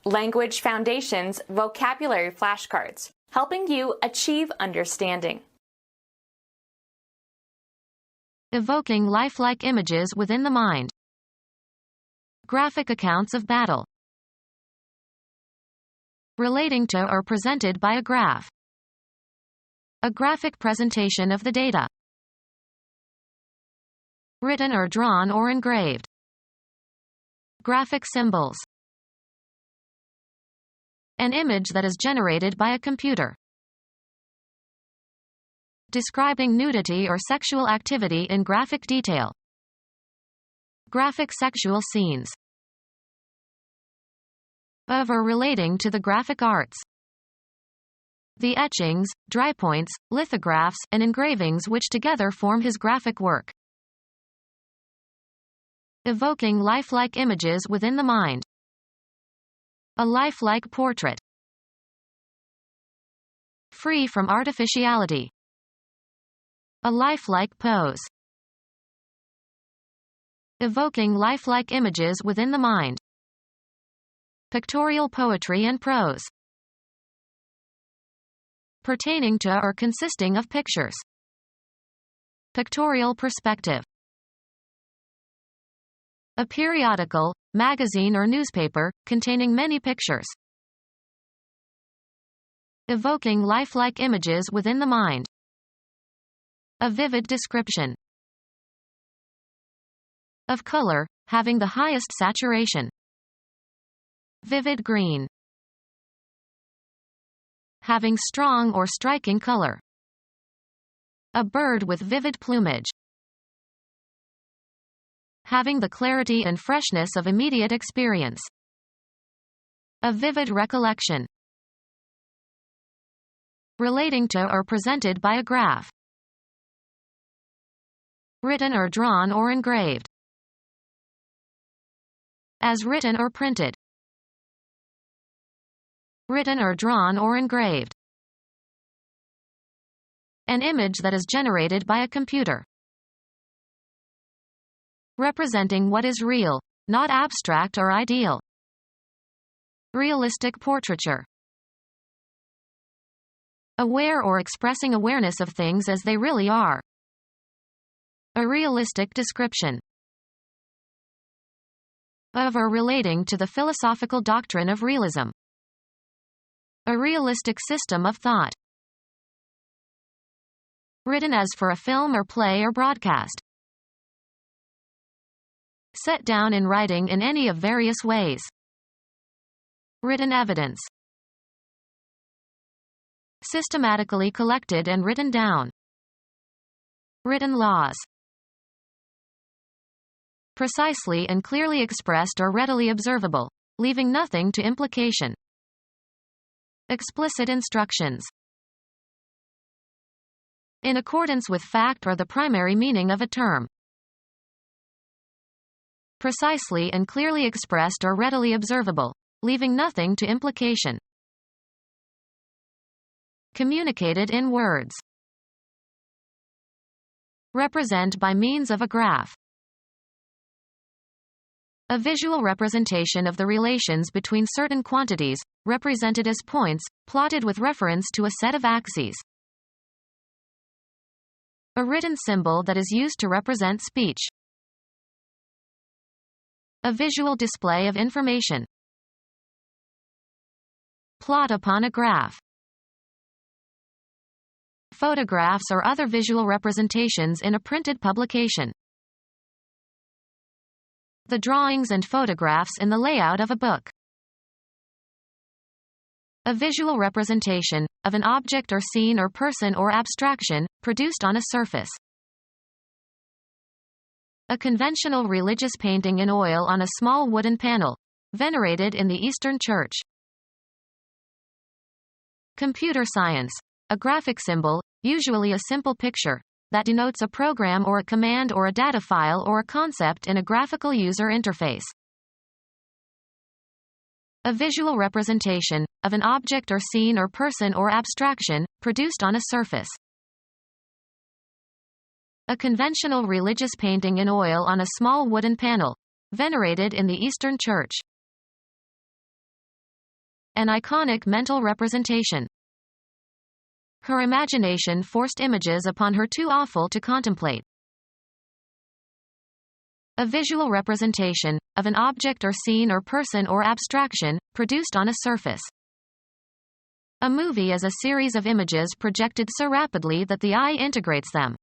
Language Foundations Vocabulary Flashcards, helping you achieve understanding. Evoking lifelike images within the mind. Graphic accounts of battle. Relating to or presented by a graph. A graphic presentation of the data. Written or drawn or engraved. Graphic symbols. An image that is generated by a computer. Describing nudity or sexual activity in graphic detail. Graphic sexual scenes. Of or relating to the graphic arts. The etchings, dry points, lithographs, and engravings which together form his graphic work. Evoking lifelike images within the mind. A lifelike portrait. Free from artificiality. A lifelike pose. Evoking lifelike images within the mind. Pictorial poetry and prose. Pertaining to or consisting of pictures. Pictorial perspective. A periodical, magazine or newspaper, containing many pictures. Evoking lifelike images within the mind. A vivid description. Of color, having the highest saturation. Vivid green. Having strong or striking color. A bird with vivid plumage. Having the clarity and freshness of immediate experience. A vivid recollection. Relating to or presented by a graph. Written or drawn or engraved. As written or printed. Written or drawn or engraved. An image that is generated by a computer. Representing what is real, not abstract or ideal. Realistic portraiture. Aware or expressing awareness of things as they really are. A realistic description. Of or relating to the philosophical doctrine of realism. A realistic system of thought. Written as for a film or play or broadcast. Set down in writing in any of various ways. Written evidence. Systematically collected and written down. Written laws. Precisely and clearly expressed or readily observable, leaving nothing to implication. Explicit instructions. In accordance with fact or the primary meaning of a term. Precisely and clearly expressed or readily observable, leaving nothing to implication. Communicated in words. Represent by means of a graph. A visual representation of the relations between certain quantities, represented as points, plotted with reference to a set of axes. A written symbol that is used to represent speech. A visual display of information. Plot upon a graph. Photographs or other visual representations in a printed publication. The drawings and photographs in the layout of a book. A visual representation of an object or scene or person or abstraction, produced on a surface. A conventional religious painting in oil on a small wooden panel, venerated in the Eastern Church. Computer science. A graphic symbol, usually a simple picture, that denotes a program or a command or a data file or a concept in a graphical user interface. A visual representation of an object or scene or person or abstraction, produced on a surface. A conventional religious painting in oil on a small wooden panel, venerated in the Eastern Church. an iconic mental representation. Her imagination forced images upon her too awful to contemplate. A visual representation of an object or scene or person or abstraction, produced on a surface. A movie is a series of images projected so rapidly that the eye integrates them.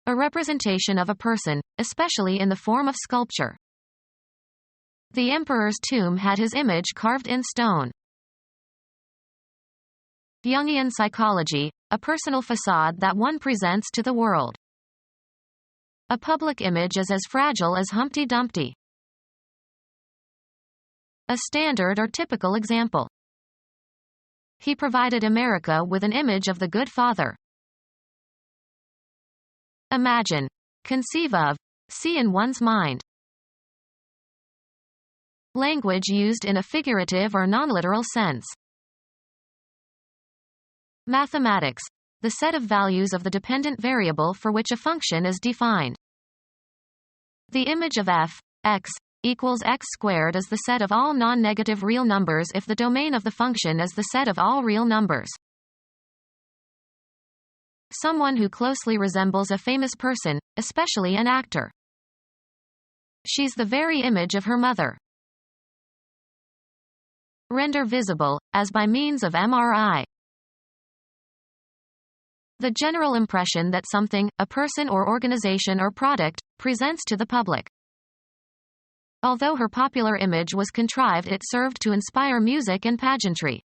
A representation of a person, especially in the form of sculpture. The emperor's tomb had his image carved in stone. Jungian psychology, a personal facade that one presents to the world. A public image is as fragile as Humpty Dumpty. A standard or typical example. He provided America with an image of the good father. Imagine, conceive of, see in one's mind. Language used in a figurative or non-literal sense. Mathematics, the set of values of the dependent variable for which a function is defined. The image of f, x, equals x squared is the set of all non-negative real numbers if the domain of the function is the set of all real numbers. Someone who closely resembles a famous person, especially an actor. She's the very image of her mother. Render visible, as by means of MRI. The general impression that something, a person or organization or product, presents to the public. Although her popular image was contrived, it served to inspire music and pageantry.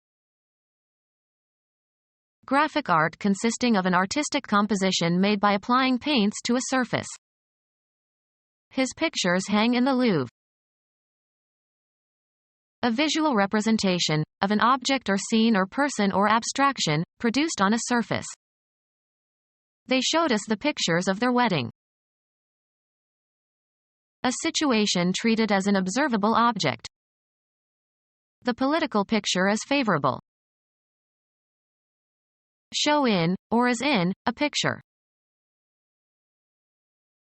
Graphic art consisting of an artistic composition made by applying paints to a surface. His pictures hang in the Louvre. A visual representation of an object or scene or person or abstraction, produced on a surface. They showed us the pictures of their wedding. A situation treated as an observable object. The political picture is favorable. Show in, or as in, a picture.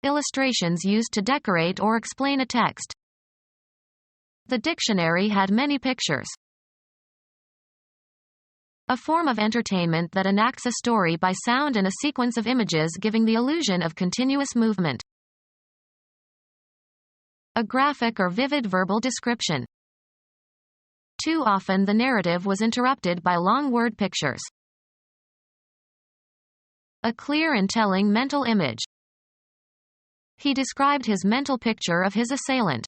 Illustrations used to decorate or explain a text. The dictionary had many pictures. A form of entertainment that enacts a story by sound and a sequence of images giving the illusion of continuous movement. A graphic or vivid verbal description. Too often the narrative was interrupted by long word pictures. A clear and telling mental image. He described his mental picture of his assailant.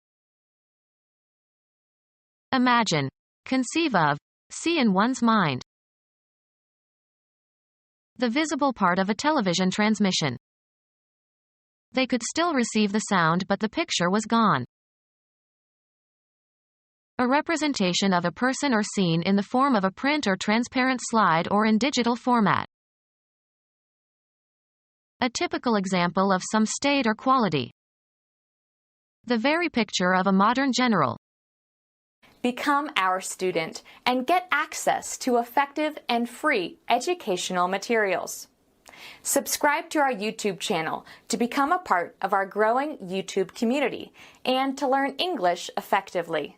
Imagine, conceive of, see in one's mind. The visible part of a television transmission. They could still receive the sound, but the picture was gone. A representation of a person or scene in the form of a print or transparent slide or in digital format. A typical example of some state or quality. The very picture of a modern general. Become our student and get access to effective and free educational materials. Subscribe to our YouTube channel to become a part of our growing YouTube community and to learn English effectively.